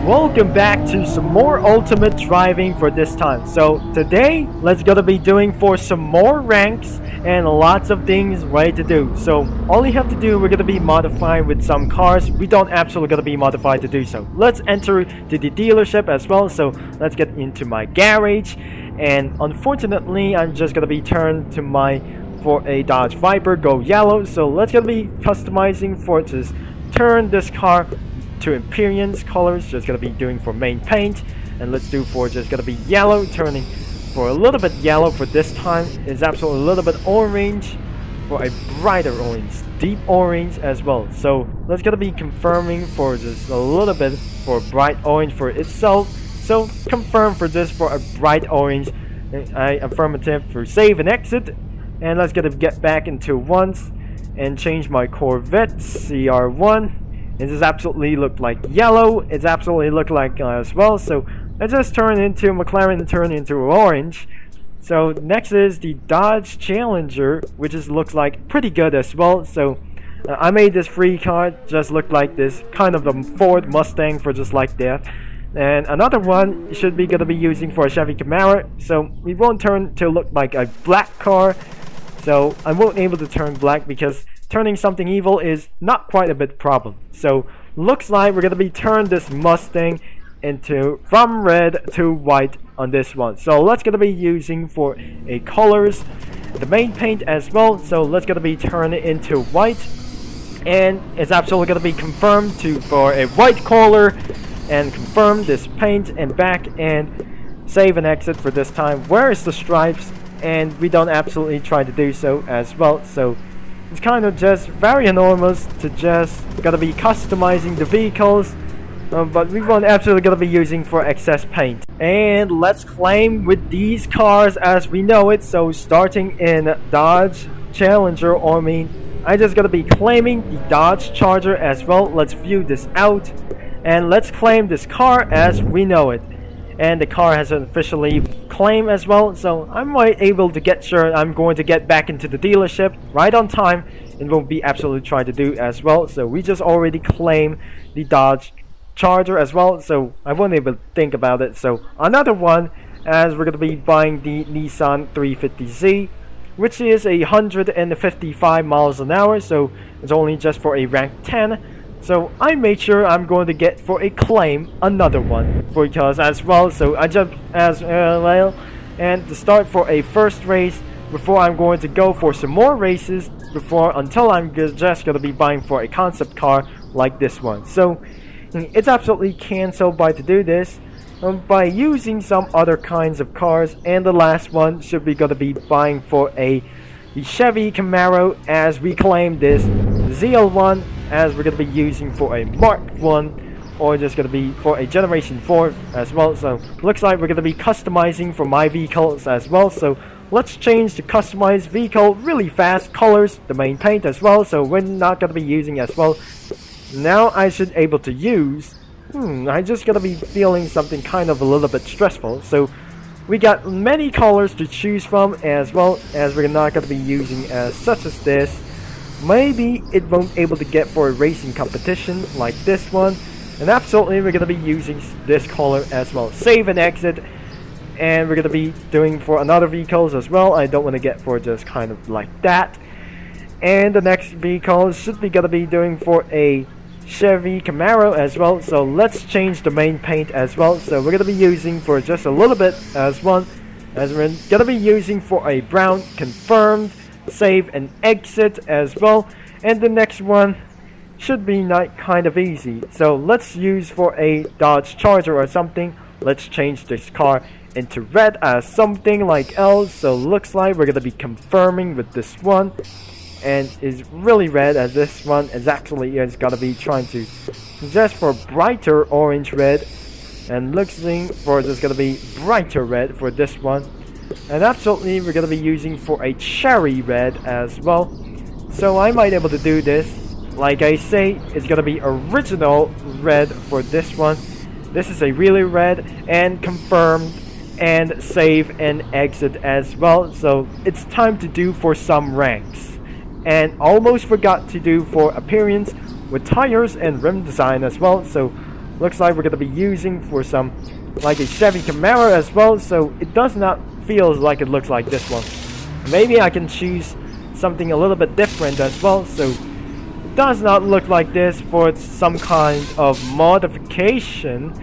Welcome back to some more ultimate driving for this time. So today let's gonna be doing for some more ranks and lots of things ready to do. So all you have to do, we're gonna be modifying with some cars. We don't absolutely gonna be modified to do so. Let's enter to the dealership as well. So let's get into my garage, and unfortunately I'm just gonna be turned to my for a Dodge Viper go yellow. So let's gonna be customizing for just turn this car to appearance colors, just gonna be doing for main paint, and let's do for just gonna be yellow, turning for a little bit yellow for this time. Is absolutely a little bit orange for a brighter orange, deep orange as well. So let's gonna be confirming for just a little bit for bright orange for itself. So confirm for this for a bright orange. I affirmative for save and exit, and let's get back into once and change my Corvette CR1. It just absolutely look like yellow. It's absolutely look like as well. So I just turned into McLaren and turned into orange. So next is the Dodge Challenger, which just looks like pretty good as well. So I made this free car just look like this, kind of a Ford Mustang for just like that. And another one should be gonna be using for a Chevy Camaro. So we won't turn to look like a black car. So I won't able to turn black because turning something evil is not quite a big problem. So looks like we're gonna be turn this Mustang into from red to white on this one. So let's gonna be using for a colors, the main paint as well. So let's gonna be turn it into white, and it's absolutely gonna be confirmed to for a white color, and confirm this paint and back and save and exit for this time. Where is the stripes? And we don't absolutely try to do so as well. So it's kind of just very enormous to just gotta be customizing the vehicles, but we won't absolutely gonna be using for excess paint. And let's claim with these cars as we know it. So starting in Dodge Challenger, or I just gotta be claiming the Dodge Charger as well. Let's view this out, and let's claim this car as we know it. And the car has officially claimed as well, so I'm able to get sure I'm going to get back into the dealership right on time and won't be absolutely trying to do as well. So we just already claimed the Dodge Charger as well, so I won't even think about it. So another one, as we're going to be buying the Nissan 350Z, which is 155 miles an hour, so it's only just for a rank 10. So I made sure I'm going to get for a claim another one because as well. So I jumped as well, and to start for a first race before I'm going to go for some more races before until I'm just going to be buying for a concept car like this one. So it's absolutely cancelled by to do this by using some other kinds of cars, and the last one should be going to be buying for the Chevy Camaro as we claim this ZL1, as we're going to be using for a Mark 1 or just going to be for a Generation 4 as well. So looks like we're going to be customizing for my vehicles as well. So let's change to customized vehicle really fast, colors, the main paint as well. So we're not going to be using as well. Now I should able to use, I just going to be feeling something kind of a little bit stressful. So we got many colors to choose from as well, as we're not going to be using as such as this. Maybe it won't able to get for a racing competition like this one, and absolutely we're going to be using this color as well. Save and exit, and we're going to be doing for another vehicles as well. I don't want to get for just kind of like that. And the next vehicle should be going to be doing for a Chevy Camaro as well. So let's change the main paint as well. So we're going to be using for just a little bit as one, as we're going to be using for a brown, confirmed, save and exit as well. And the next one should be not kind of easy. So let's use for a Dodge Charger or something. Let's change this car into red as something like else. So looks like we're going to be confirming with this one, and is really red, as this one is actually is going to be trying to just for brighter orange red, and looks for just going to be brighter red for this one. And absolutely we're going to be using for a cherry red as well. So I might able to do this. Like I say, it's going to be original red for this one. This is a really red, and confirmed and save and exit as well. So it's time to do for some ranks. And almost forgot to do for appearance with tires and rim design as well. So looks like we're gonna be using for some like a Chevy Camaro as well, so it does not feel like it looks like this one. Maybe I can choose something a little bit different as well, so it does not look like this for some kind of modification.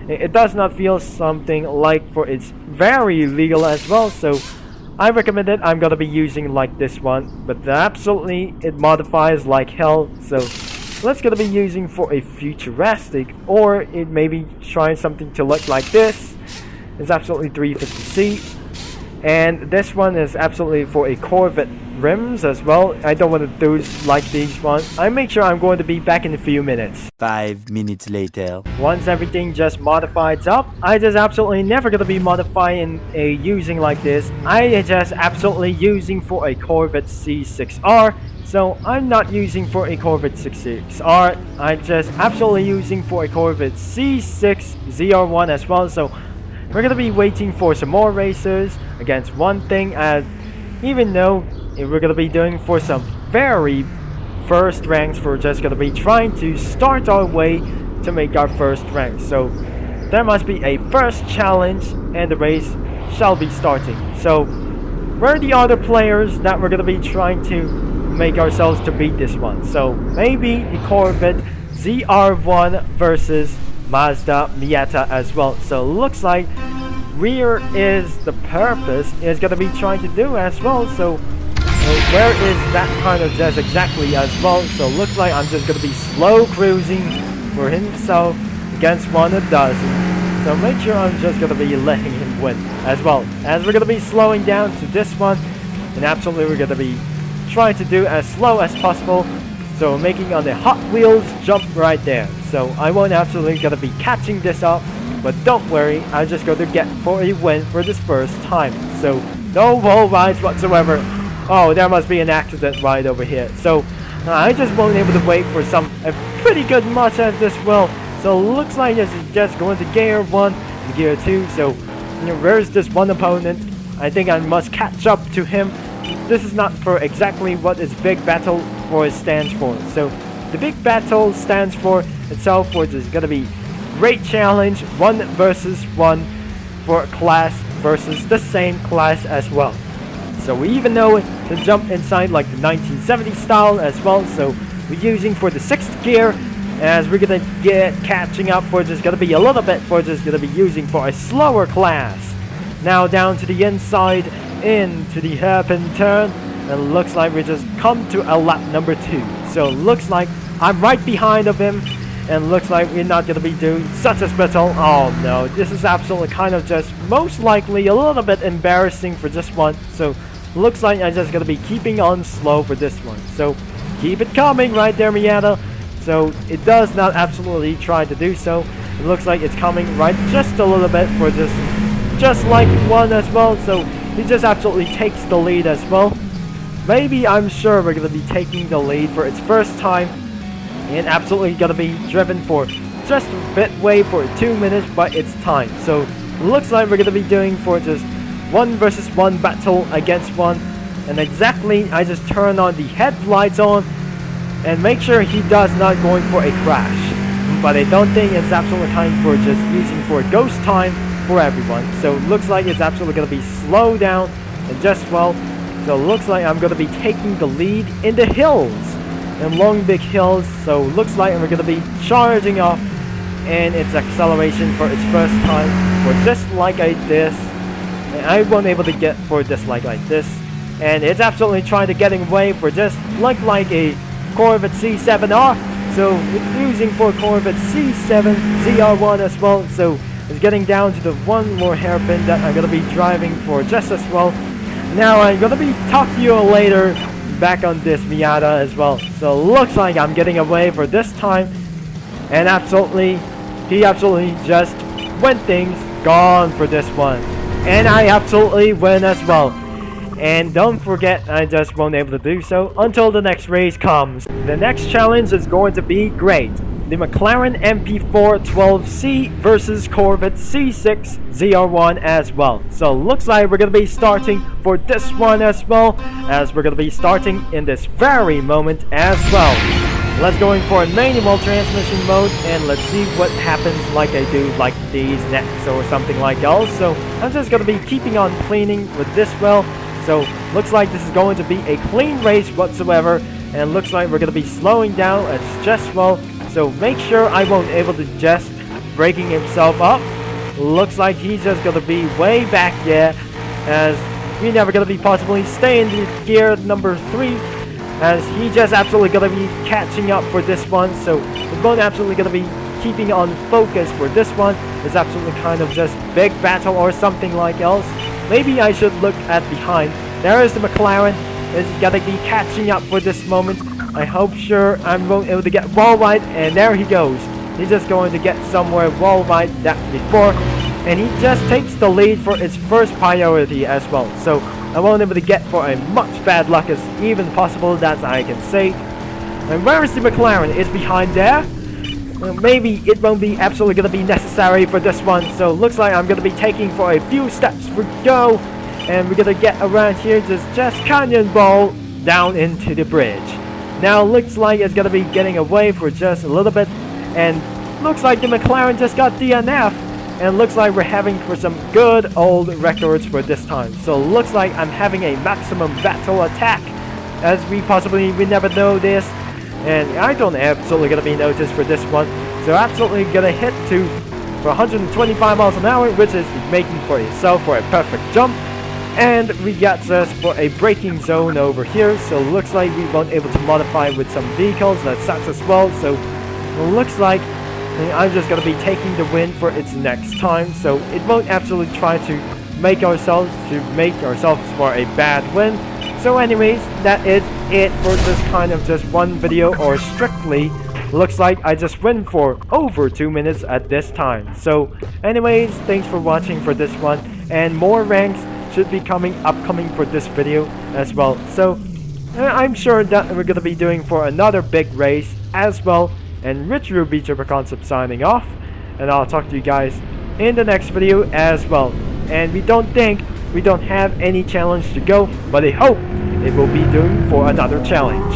It does not feel something like for it's very legal as well, so I recommend it. I'm gonna be using like this one, but absolutely it modifies like hell, so let's gonna be using for a futuristic, or it may be trying something to look like this. It's absolutely 350C, and this one is absolutely for a Corvette rims as well. I don't want to do like these ones. I make sure I'm going to be back in a few minutes. 5 minutes later. Once everything just modified up, I just absolutely never gonna be modifying a using like this. I just absolutely using for a Corvette C6R. So I'm not using for a Corvette C6R. I just absolutely using for a Corvette C6 ZR1 as well. So we're gonna be waiting for some more racers against one thing, as even though we're gonna be doing for some very first ranks, we're just gonna be trying to start our way to make our first rank. So there must be a first challenge and the race shall be starting. So where are the other players that we're gonna be trying to make ourselves to beat this one? So maybe the Corvette ZR1 versus Mazda Miata as well. So looks like where is the purpose is gonna be trying to do as well. So where is that kind of just exactly as well? So looks like I'm just gonna be slow cruising for himself against one a dozen. So make sure I'm just gonna be letting him win as well, as we're gonna be slowing down to this one, and absolutely we're gonna be trying to do as slow as possible. So making on the Hot Wheels jump right there. So I won't absolutely gonna be catching this up, but don't worry, I'm just going to get for a win for this first time. So no wall rides whatsoever. Oh, there must be an accident right over here. So I just won't able to wait for a pretty good match as this well. So looks like this is just going to gear 1 and gear 2. So where's this one opponent? I think I must catch up to him. This is not for exactly what this big battle for stands for. So the big battle stands for itself, which is gonna be Great Challenge 1 versus 1 for class versus the same class as well. So we even know to jump inside like the 1970 style as well. So we're using for the 6th gear, as we're gonna get catching up for just gonna be a little bit for just gonna be using for a slower class. Now down to the inside into the hairpin turn, and looks like we just come to a lap number 2. So looks like I'm right behind of him, and looks like we're not gonna be doing such a battle. Oh no, this is absolutely kind of just most likely a little bit embarrassing for this one. So looks like I'm just gonna be keeping on slow for this one. So keep it coming right there, Miata. So it does not absolutely try to do so. It looks like it's coming right just a little bit for just like one as well. So he just absolutely takes the lead as well. Maybe, I'm sure we're gonna be taking the lead for its first time, and absolutely gonna be driven for just a bit way for 2 minutes, but it's time. So looks like we're gonna be doing for just 1 versus 1 battle against one, and exactly I just turn on the headlights on and make sure he does not going for a crash. But I don't think it's absolutely time for just using for ghost time for everyone. So looks like it's absolutely gonna be slow down and just well. So looks like I'm gonna be taking the lead in the hills and long big hills. So looks like we're gonna be charging off and its acceleration for its first time for just like this. And I won't able to get for just like this, and it's absolutely trying to get away for just like a Corvette C7R. So it's using for Corvette C7 ZR1 as well. So it's getting down to the one more hairpin that I'm gonna be driving for just as well. Now I'm gonna be talk to you later back on this Miata as well. So looks like I'm getting away for this time, and he absolutely just went things gone for this one, and I absolutely win as well. And don't forget, I just won't able to do so until the next race comes. The next challenge is going to be great. The McLaren MP4 12C versus Corvette C6 ZR1 as well. So looks like we're going to be starting for this one as well, as we're going to be starting in this very moment as well. let's go in for a manual transmission mode, and let's see what happens like I do like these next or something like else. So I'm just gonna be keeping on cleaning with this well. So looks like this is going to be a clean race whatsoever, and looks like we're gonna be slowing down as just well. So make sure I won't able to just breaking himself up. Looks like he's just gonna be way back there, as we never gonna be possibly staying in gear number 3, as he just absolutely gonna be catching up for this one. So we're both absolutely gonna be keeping on focus for this one. It's absolutely kind of just big battle or something like else. Maybe I should look at behind. There is the McLaren. Is gonna be catching up for this moment. I hope sure I'm able to get wall right, and there he goes. He's just going to get somewhere wall right that before, and he just takes the lead for its first priority as well. So I won't able to get for a much bad luck as even possible, that I can say. And where is the McLaren? It's behind there. Well, maybe it won't be absolutely going to be necessary for this one. So looks like I'm going to be taking for a few steps for go, and we're going to get around here, just cannonball down into the bridge. Now looks like it's going to be getting away for just a little bit, and looks like the McLaren just got DNF, and looks like we're having for some good old records for this time. So looks like I'm having a maximum battle attack, as we never know this, and I don't absolutely gonna be noticed for this one. So absolutely gonna hit for 125 miles an hour, which is making for yourself for a perfect jump. And we got us for a braking zone over here, so looks like we won't able to modify with some vehicles. That sucks as well. So looks like I'm just gonna be taking the win for its next time. So it won't absolutely try to make ourselves for a bad win. So anyways, that is it for this kind of just one video, or strictly looks like I just went for over 2 minutes at this time. So anyways, thanks for watching for this one, and more ranks should be upcoming for this video as well. So I'm sure that we're gonna be doing for another big race as well. And Rich Ruby Triple Concept signing off, and I'll talk to you guys in the next video as well. And we don't have any challenge to go, but I hope it will be doing for another challenge.